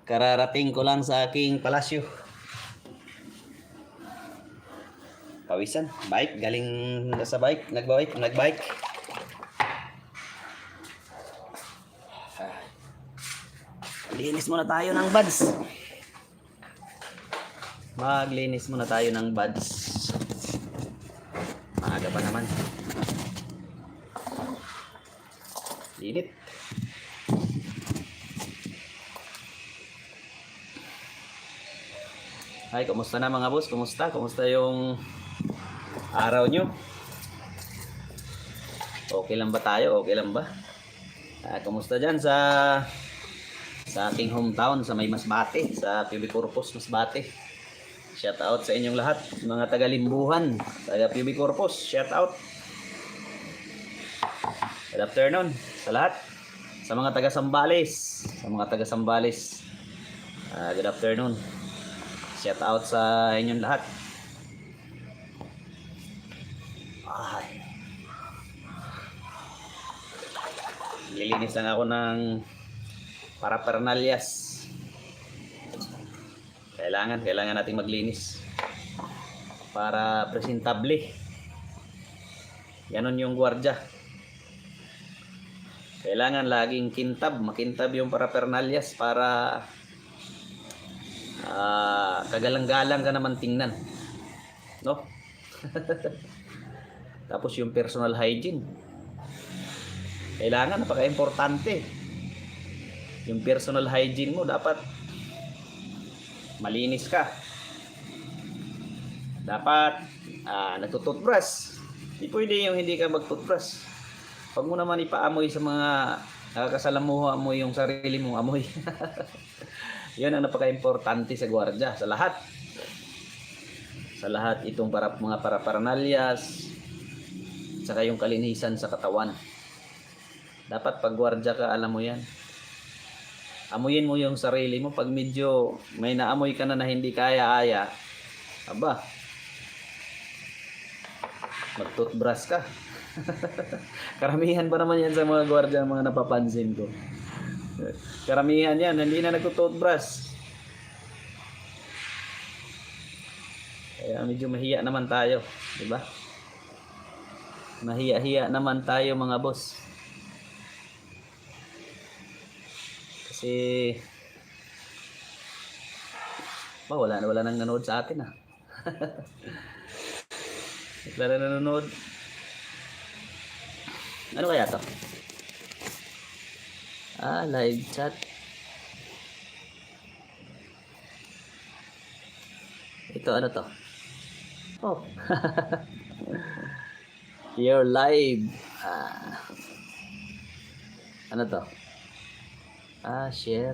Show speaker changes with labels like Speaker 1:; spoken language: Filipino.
Speaker 1: Kararating ko lang sa aking palasyo. Pawisan, bike, galing sa bike, nagbike. Linis muna tayo ng buds. Maglinis muna tayo ng buds. Maaga pa naman. Init. Ay, kumusta na mga boss? Kumusta? Kumusta yung araw nyo? Okay lang ba tayo? Okay lang ba? Kumusta dyan sa aking hometown sa may Masbate, sa PB Corpus Masbate? Shout out sa inyong lahat, mga taga Limbuhan, taga PB Corpus, shout out. Good afternoon sa lahat. Sa mga taga Sambales, good afternoon. Shout out sa inyong lahat. Ay. Lilinis lang ako ng parapernalyas. Kailangan nating maglinis para presentable. Ganon yung gwardiya. Kailangan laging makintab yung parapernalyas para kagalang-galang ka naman tingnan, no? Tapos yung personal hygiene, kailangan, napaka-importante. Yung personal hygiene mo, dapat malinis ka. Dapat nagtututbrush. Hindi pwede yung hindi ka magtutbrush. Huwag mo naman ipaamoy sa mga nakakasalamuha mo yung sarili mong amoy. Yan ang napaka-importante sa gwardiya, sa lahat. Sa lahat itong mga parapernalyas, saka yung kalinisan sa katawan. Dapat pag gwardiya ka, alam mo yan. Amuyin mo yung sarili mo. Pag medyo may naamoy ka na hindi kaya-aya, aba, mag-toothbrush ka. Karamihan pa naman yan sa mga gwardiya, mga napapansin ko. Karamihan yan, hindi na nagtutoothbrush. Kaya medyo mahiya naman tayo, di ba? Mahiya-hiya naman tayo mga boss. Kasi wala nang nanonood sa atin Wala na nanonood. Ano kaya to? Live chat. Ito ano to? Oh. You're live. Ano to? Share.